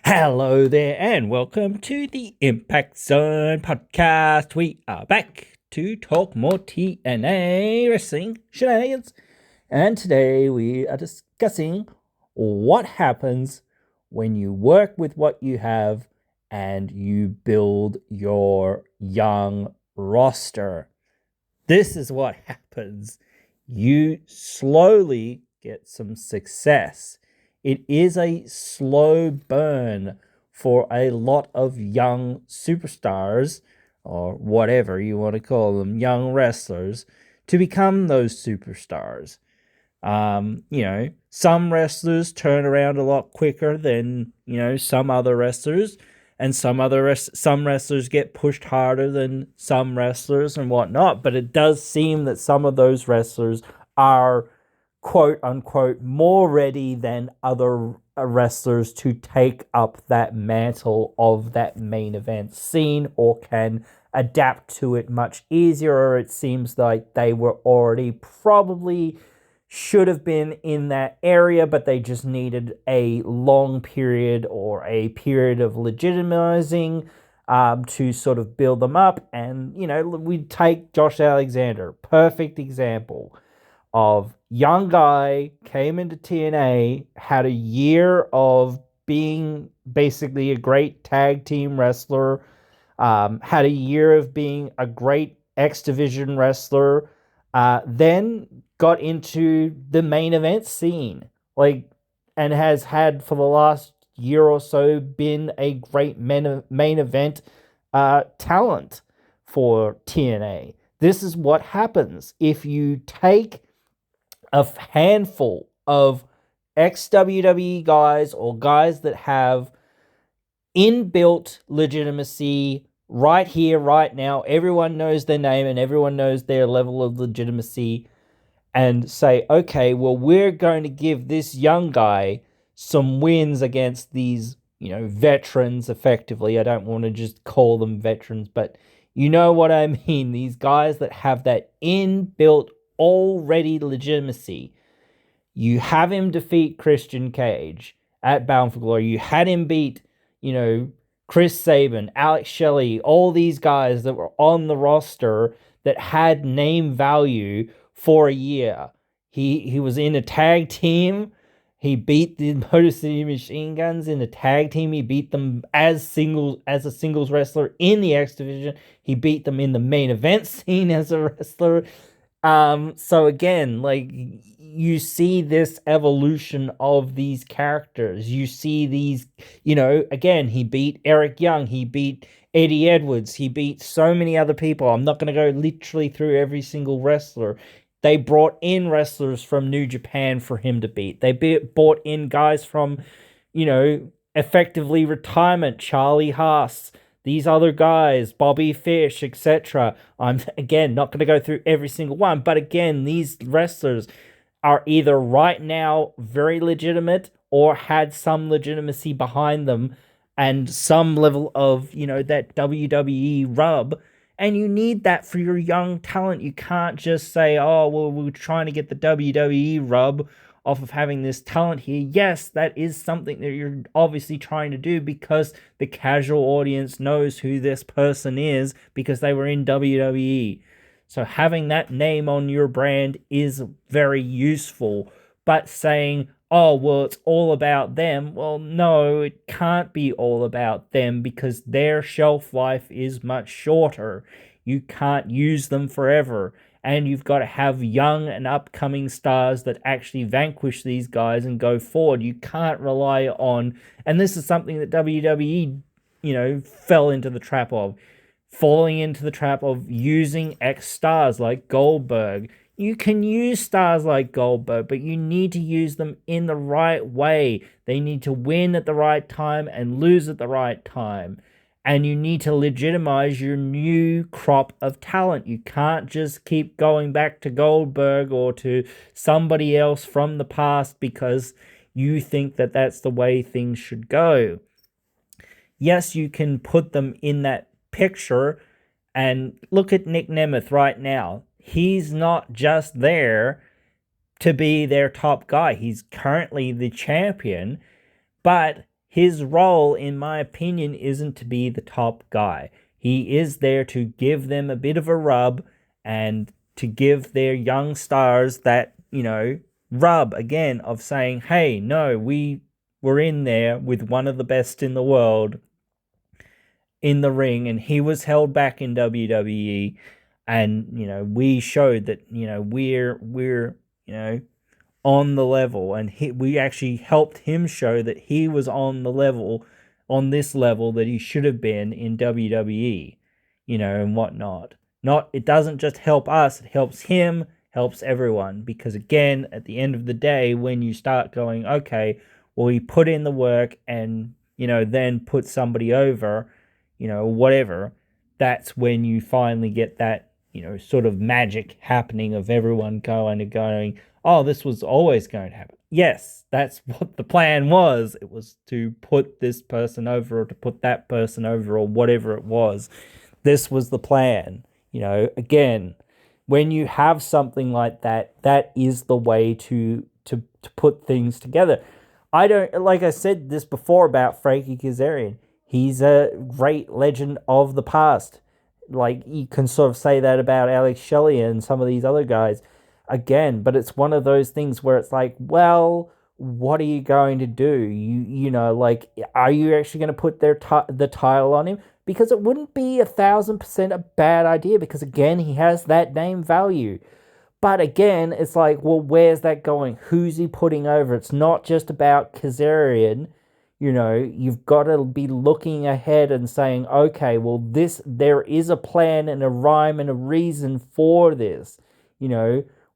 Hello there, and welcome to the Impact Zone podcast. We are back to talk more TNA wrestling shenanigans, and today we are discussing what happens when you work with what you have and you build your young roster. This is what happens. You slowly get some success. It is a slow burn for a lot of young superstars, or whatever you want to call them, young wrestlers, to become those superstars. Some wrestlers turn around a lot quicker than, some other wrestlers, and some wrestlers get pushed harder than some wrestlers and whatnot. But it does seem that some of those wrestlers are quote unquote more ready than other wrestlers to take up that mantle of that main event scene, or can adapt to it much easier. Or it seems like they were already probably should have been in that area, but they just needed a long period or a period of legitimizing to sort of build them up. And, we take Josh Alexander, perfect example of young guy, came into TNA, had a year of being basically a great tag team wrestler, had a year of being a great X Division wrestler, then got into the main event scene, and has had for the last year or so been a great main event talent for TNA. This is what happens if you take a handful of ex-WWE guys, or guys that have inbuilt legitimacy right here, right now. Everyone knows their name and everyone knows their level of legitimacy, and say, okay, well, we're going to give this young guy some wins against these, veterans, effectively. I don't want to just call them veterans, but you know what I mean. These guys that have that inbuilt already legitimacy. You have him defeat Christian Cage at Bound for Glory. You had him beat, Chris Sabin, Alex Shelley, all these guys that were on the roster that had name value for a year. He was in a tag team. He beat the Motor City Machine Guns in a tag team. He beat them as a singles wrestler in the X Division. He beat them in the main event scene as a wrestler. So again, you see this evolution of these characters. You see these, again, he beat Eric Young, he beat Eddie Edwards, he beat so many other people. I'm not going to go literally through every single wrestler. They brought in wrestlers from New Japan for him to beat. They brought in guys from, effectively retirement, Charlie Haas, these other guys, Bobby Fish, etc. I'm, again, not going to go through every single one, but again, these wrestlers are either right now very legitimate or had some legitimacy behind them and some level of, that WWE rub. And you need that for your young talent. You can't just say, oh, well, we're trying to get the WWE rub off of having this talent here. Yes, that is something that you're obviously trying to do because the casual audience knows who this person is because they were in WWE. So having that name on your brand is very useful. But saying, oh, well, it's all about them. Well, no, it can't be all about them because their shelf life is much shorter. You can't use them forever. And you've got to have young and upcoming stars that actually vanquish these guys and go forward. You can't rely on, and this is something that WWE, fell into the trap of, falling into the trap of using ex-stars like Goldberg. You can use stars like Goldberg, but you need to use them in the right way. They need to win at the right time and lose at the right time. And you need to legitimize your new crop of talent. You can't just keep going back to Goldberg or to somebody else from the past because you think that that's the way things should go. Yes, you can put them in that picture, and look at Nick Nemeth right now. He's not just there to be their top guy. He's currently the champion, but his role, in my opinion, isn't to be the top guy. He is there to give them a bit of a rub and to give their young stars that, rub again of saying, hey, no, we were in there with one of the best in the world in the ring, and he was held back in WWE, and we showed that we're on the level, and we actually helped him show that he was on the level, on this level that he should have been in WWE, and whatnot. Not It doesn't just help us; it helps him, helps everyone. Because again, at the end of the day, when you start going, okay, well, he put in the work, and then put somebody over, whatever. That's when you finally get that sort of magic happening of everyone going, oh, this was always going to happen. Yes, that's what the plan was. It was to put this person over, or to put that person over, or whatever it was. This was the plan. Again, when you have something like that, that is the way to put things together. I don't, like I said this before about Frankie Kazarian. He's a great legend of the past. Like, you can sort of say that about Alex Shelley and some of these other guys again, but it's one of those things where it's like, well, what are you going to do? Like, are you actually going to put the title on him? Because it wouldn't be 1,000% a bad idea, because again, he has that name value. But again, it's like, well, where's that going? Who's he putting over? It's not just about Kazarian. You've got to be looking ahead and saying, okay, well, there is a plan and a rhyme and a reason for this.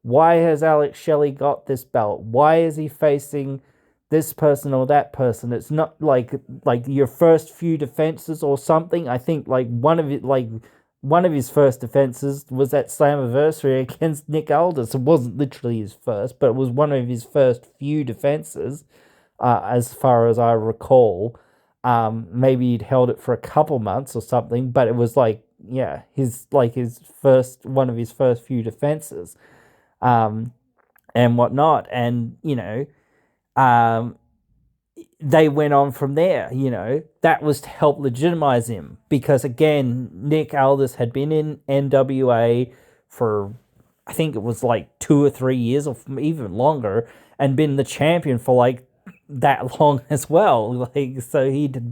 Why has Alex Shelley got this belt? Why is he facing this person or that person? It's not like your first few defenses or something. I think one of his first defenses was that Slammiversary against Nick Aldis. It wasn't literally his first, but it was one of his first few defenses, as far as I recall. Maybe he'd held it for a couple months or something, but it was his first one of his first few defenses, and whatnot, and they went on from there. That was to help legitimize him, because again, Nick Aldis had been in NWA for, I think it was 2 or 3 years, or even longer, and been the champion for that long as well. So he'd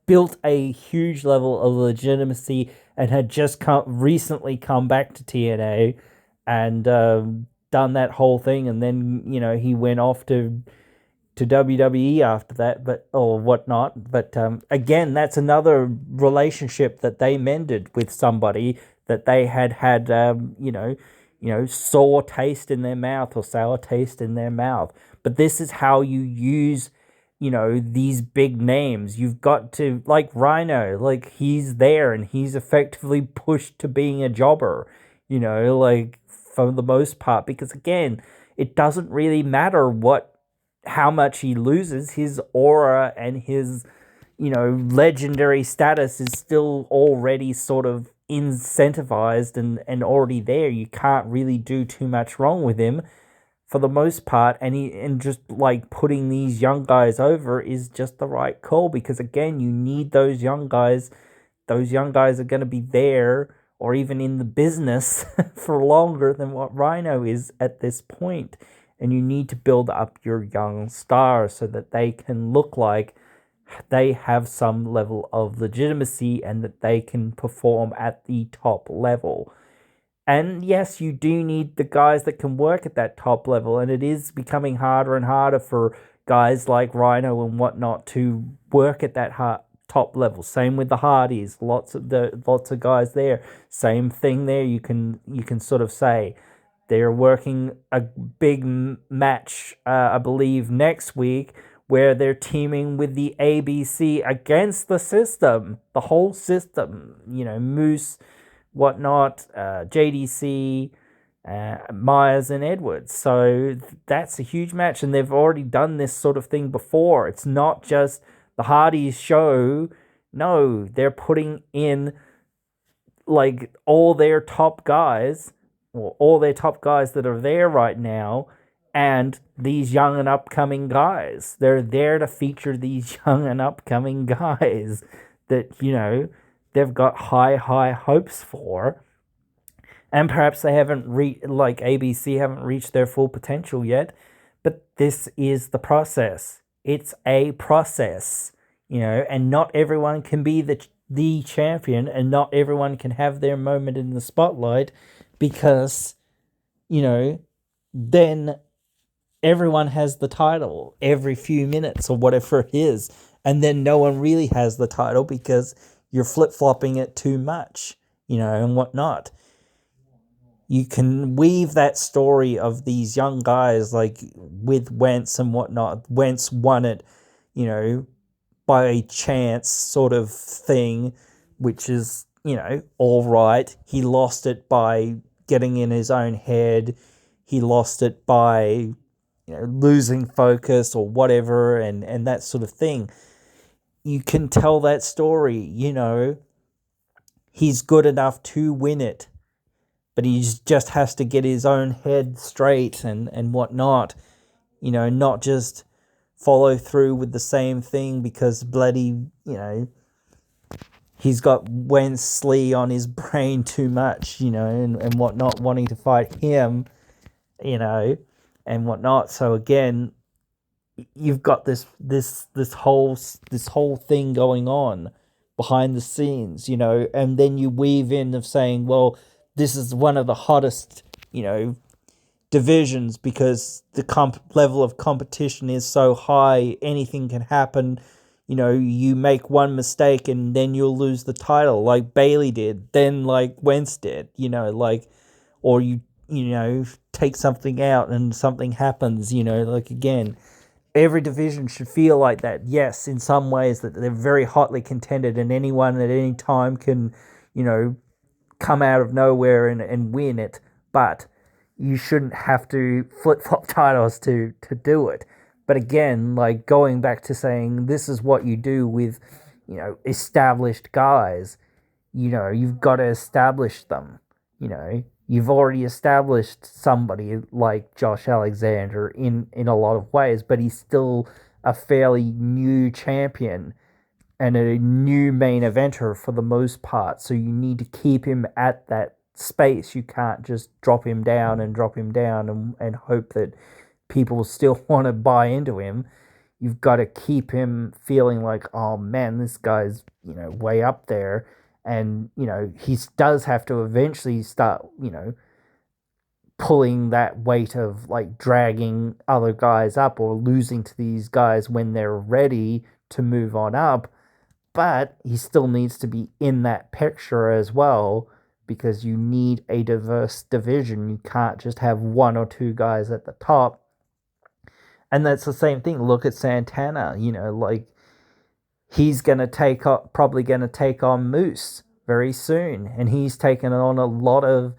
built a huge level of legitimacy, and had just recently come back to TNA, and done that whole thing, and then he went off to WWE after that, or whatnot. But again, that's another relationship that they mended with somebody that they had sour taste in their mouth, or sour taste in their mouth. But this is how you use these big names. You've got to, like Rhino, he's there, and he's effectively pushed to being a jobber, for the most part, because again, it doesn't really matter how much he loses. His aura and his legendary status is still already sort of incentivized and already there. You can't really do too much wrong with him for the most part, and just putting these young guys over is just the right call, because again, you need those young guys. Those young guys are going to be there, or even in the business, for longer than what Rhino is at this point. And you need to build up your young stars so that they can look like they have some level of legitimacy, and that they can perform at the top level. And yes, you do need the guys that can work at that top level, and it is becoming harder and harder for guys like Rhino and whatnot to work at that top level. Same with the Hardys, lots of guys there. Same thing there. You can sort of say they're working a big match, I believe, next week, where they're teaming with the ABC against the system, the whole system. Moose, whatnot, JDC, Myers and Edwards. So that's a huge match, and they've already done this sort of thing before. It's not just the Hardys show. No, they're putting in all their top guys, or all their top guys that are there right now, and these young and upcoming guys. They're there to feature these young and upcoming guys that, they've got high hopes for. And perhaps they haven't like ABC haven't reached their full potential yet, but this is the process. It's a process, and not everyone can be the champion, and not everyone can have their moment in the spotlight, because, then everyone has the title every few minutes or whatever it is, and then no one really has the title because you're flip-flopping it too much, and whatnot. You can weave that story of these young guys, like with Wentz and whatnot. Wentz won it, by chance sort of thing, which is, all right. He lost it by getting in his own head. He lost it by, losing focus or whatever, and that sort of thing. You can tell that story, he's good enough to win it, but he just has to get his own head straight and whatnot, not just follow through with the same thing because bloody, he's got Wensley on his brain too much, and whatnot, wanting to fight him, and whatnot. So again, you've got this whole thing going on behind the scenes, and then you weave in of saying, well, this is one of the hottest, divisions because the level of competition is so high, anything can happen. You make one mistake and then you'll lose the title, like Bailey did, then like Wentz did, or you take something out and something happens, again, every division should feel like that. Yes, in some ways that they're very hotly contended and anyone at any time can, come out of nowhere and win it, but you shouldn't have to flip-flop titles to do it. But again, like going back to saying this is what you do with, established guys, you've got to establish them, You've already established somebody like Josh Alexander in a lot of ways, but he's still a fairly new champion and a new main eventer for the most part. So you need to keep him at that space. You can't just drop him down and hope that people still want to buy into him. You've got to keep him feeling like, oh man, this guy's, way up there. And, he does have to eventually start, pulling that weight of like dragging other guys up or losing to these guys when they're ready to move on up. But he still needs to be in that picture as well because you need a diverse division. You can't just have one or two guys at the top. And that's the same thing. Look at Santana, like he's probably going to take on Moose very soon. And he's taken on a lot of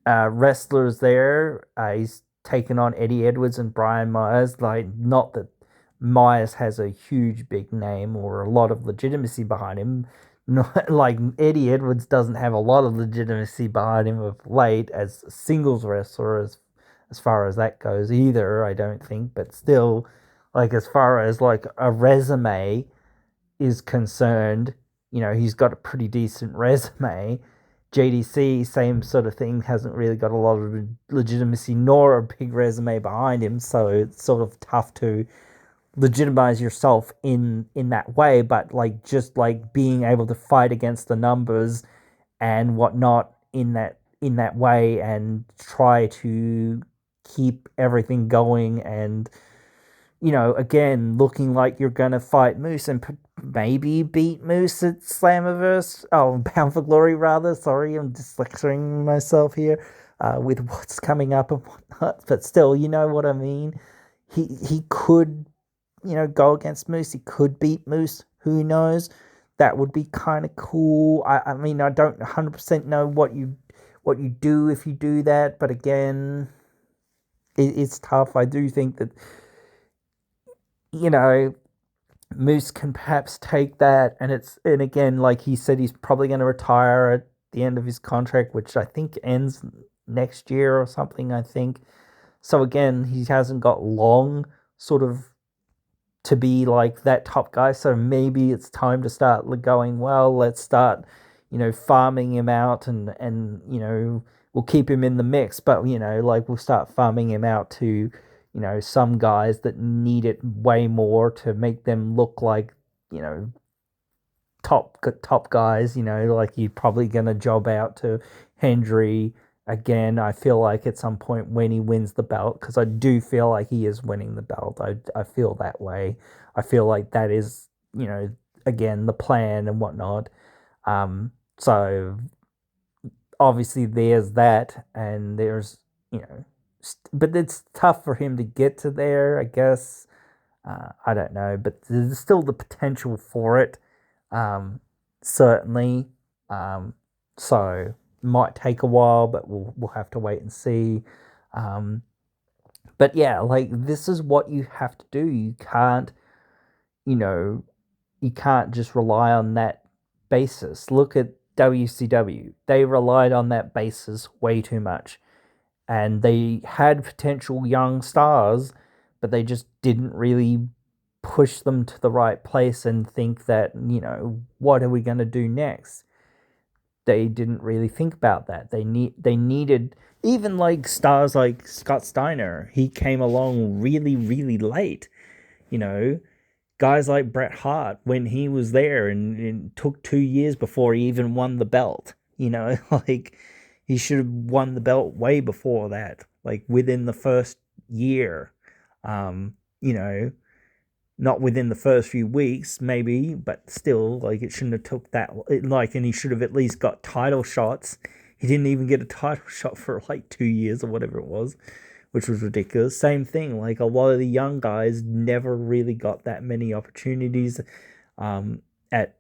wrestlers there. He's taken on Eddie Edwards and Brian Myers. Like, not that Myers has a huge big name or a lot of legitimacy behind him. Not like Eddie Edwards doesn't have a lot of legitimacy behind him of late as a singles wrestler as far as that goes either, I don't think. But still, like as far as like a resume is concerned, he's got a pretty decent resume. JDC, same sort of thing, hasn't really got a lot of legitimacy nor a big resume behind him, so it's sort of tough to legitimize yourself in that way. But like just like being able to fight against the numbers and whatnot in that way and try to keep everything going and again looking like you're gonna fight Moose and maybe beat Moose at Slammiverse. Oh, Bound for Glory rather. Sorry, I'm just lecturing myself here with what's coming up and whatnot. But still, you know what I mean. He could go against Moose. He could beat Moose. Who knows? That would be kind of cool. I mean, I don't 100% know what you do if you do that, but again, it's tough. I do think that Moose can perhaps take that, and again, like he said, he's probably going to retire at the end of his contract, which I think ends next year or something. I think So again, he hasn't got long sort of to be like that top guy. So maybe it's time to start going, well, let's start, farming him out, and we'll keep him in the mix, but like we'll start farming him out to, some guys that need it way more to make them look like, you know, top guys, like you're probably gonna job out to Hendry again. I feel like at some point when he wins the belt, because I do feel like he is winning the belt. I feel that way. I feel like that is, again, the plan and whatnot. So obviously there's that, and there's, but it's tough for him to get to there, I guess. I don't know, but there's still the potential for it. Um, Certainly. Um, so might take a while, but we'll have to wait and see. Um, but yeah, like this is what you have to do. You know, you can't just rely on that basis. Look at WCW. They relied on that basis way too much. And they had potential young stars, but they just didn't really push them to the right place and think that, what are we going to do next? They didn't really think about that. They needed, even like stars like Scott Steiner. He came along really really late. You know, guys like Bret Hart, when he was there, and it took 2 years before he even won the belt. Like he should have won the belt way before that, like within the first year. Um, you know, not within the first few weeks, maybe, but still, like it shouldn't have took that. And he should have at least got title shots. He didn't even get a title shot for like 2 years or whatever it was, which was ridiculous. Same thing, like a lot of the young guys never really got that many opportunities at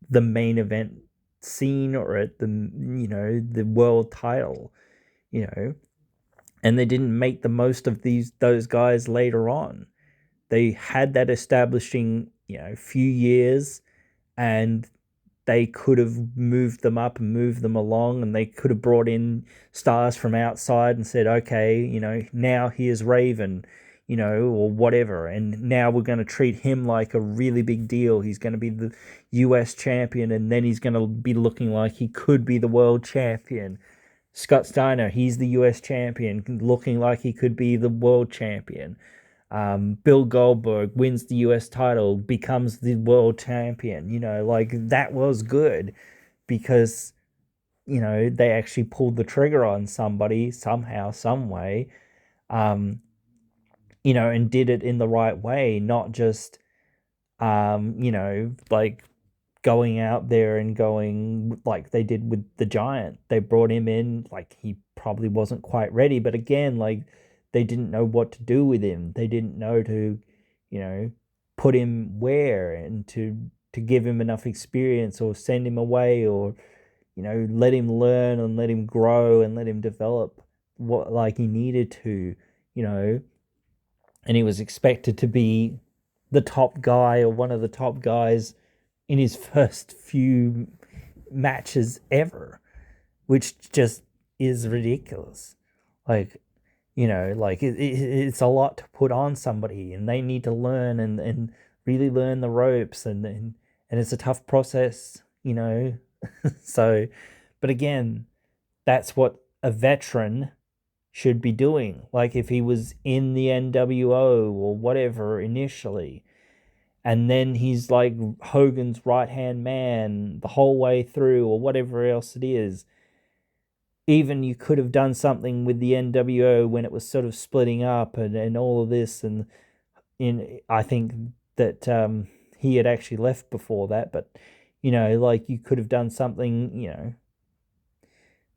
the main event scene or at the world title, you know, and they didn't make the most of those guys later on. They had that establishing, few years, and they could have moved them up and moved them along, and they could have brought in stars from outside and said, okay, now here's Raven, or whatever, and now we're going to treat him like a really big deal. He's going to be the US champion, and then he's going to be looking like he could be the world champion. Scott Steiner, he's the US champion, looking like he could be the world champion. Bill Goldberg wins the US title, becomes the world champion. Like that was good because, they actually pulled the trigger on somebody somehow, some way, and did it in the right way, not just, like going out there and going like they did with the Giant. They brought him in like he probably wasn't quite ready, but again, like they didn't know what to do with him. They didn't know to, put him where and to give him enough experience or send him away or, let him learn and let him grow and let him develop what like he needed to, you know, and he was expected to be the top guy or one of the top guys in his first few matches ever, which just is ridiculous. Like, like it's a lot to put on somebody, and they need to learn and really learn the ropes, and it's a tough process. So, but again, that's what a veteran should be doing. Like if he was in the NWO or whatever initially, and then he's like Hogan's right hand man the whole way through, or whatever else it is. Even you could have done something with the NWO when it was sort of splitting up and all of this, and I think that he had actually left before that, but like you could have done something,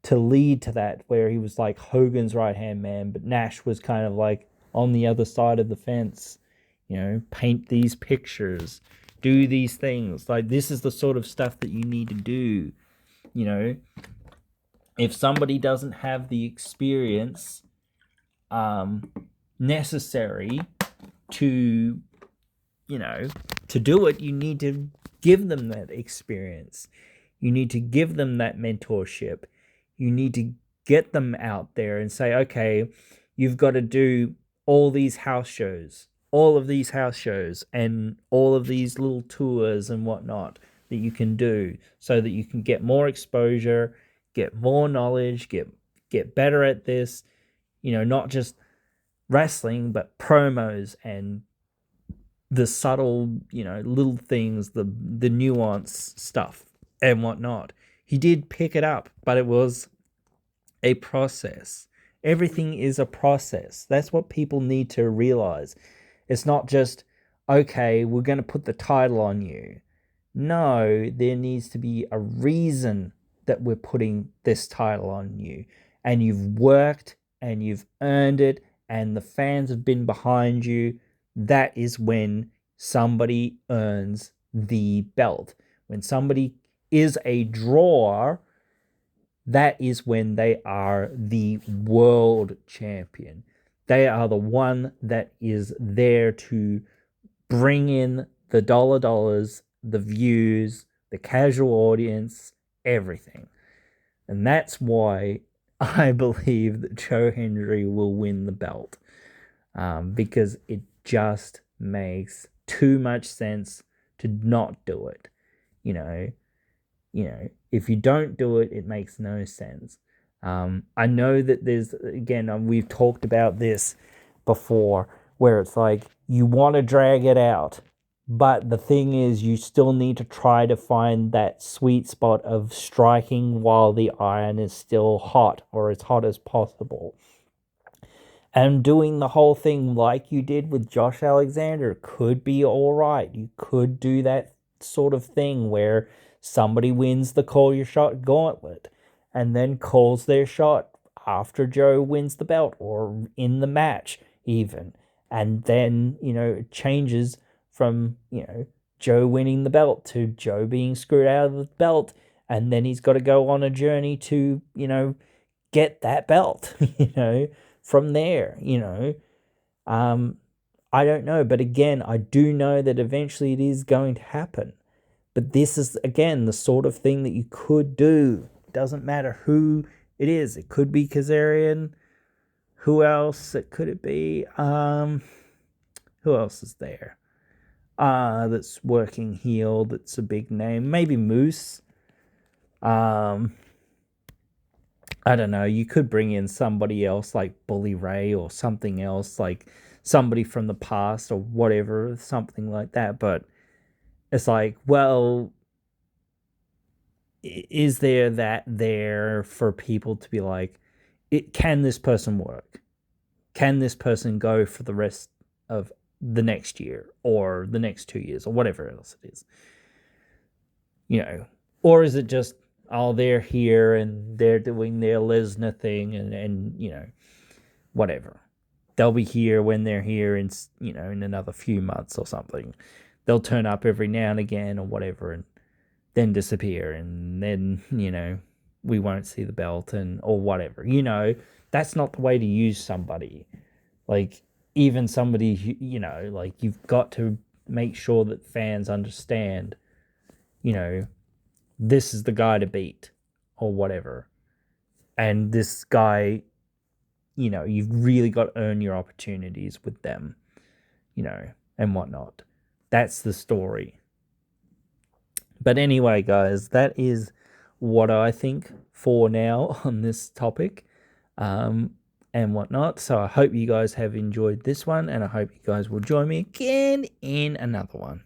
to lead to that, where he was like Hogan's right hand man, but Nash was kind of like on the other side of the fence. Paint these pictures, do these things. Like this is the sort of stuff that you need to do. If somebody doesn't have the experience necessary to, to do it, you need to give them that experience. You need to give them that mentorship. You need to get them out there and say, okay, you've got to do all these house shows, all of these house shows, and all of these little tours and whatnot that you can do so that you can get more exposure, get more knowledge, get better at this, not just wrestling, but promos and the subtle, little things, the nuance stuff and whatnot. He did pick it up, but it was a process. Everything is a process. That's what people need to realize. It's not just, okay, we're going to put the title on you. No, there needs to be a reason that we're putting this title on you. And you've worked and you've earned it and the fans have been behind you. That is when somebody earns the belt. When somebody is a drawer, that is when they are the world champion. They are the one that is there to bring in the dollars, the views, the casual audience, everything. And that's why I believe that Joe Hendry will win the belt. Because it just makes too much sense to not do it. If you don't do it, it makes no sense. I know that there's, again, we've talked about this before, where it's like you want to drag it out, but the thing is, you still need to try to find that sweet spot of striking while the iron is still hot, or as hot as possible. And doing the whole thing like you did with Josh Alexander could be all right. You could do that sort of thing where somebody wins the call your shot gauntlet and then calls their shot after Joe wins the belt or in the match even. And then, it changes from, Joe winning the belt to Joe being screwed out of the belt. And then he's got to go on a journey to, get that belt, from there, I don't know. But again, I do know that eventually it is going to happen. But this is, again, the sort of thing that you could do. It doesn't matter who it is. It could be Kazarian. Who else could it be? Who else is there? That's working heel, that's a big name. Maybe Moose. I don't know. You could bring in somebody else like Bully Ray or something else, like somebody from the past or whatever, something like that. But it's like, well, is there that there for people to be like, can this person work? Can this person go for the rest of the next year or the next 2 years or whatever else it is? Or is it just, they're here and they're doing their Lesnar thing and whatever. They'll be here when they're here in another few months or something. They'll turn up every now and again or whatever and then disappear, and then, we won't see the belt or whatever. That's not the way to use somebody. Like, even somebody, like, you've got to make sure that fans understand, this is the guy to beat or whatever. And this guy, you've really got to earn your opportunities with them, and whatnot. That's the story. But anyway, guys, that is what I think for now on this topic and whatnot. So I hope you guys have enjoyed this one, and I hope you guys will join me again in another one.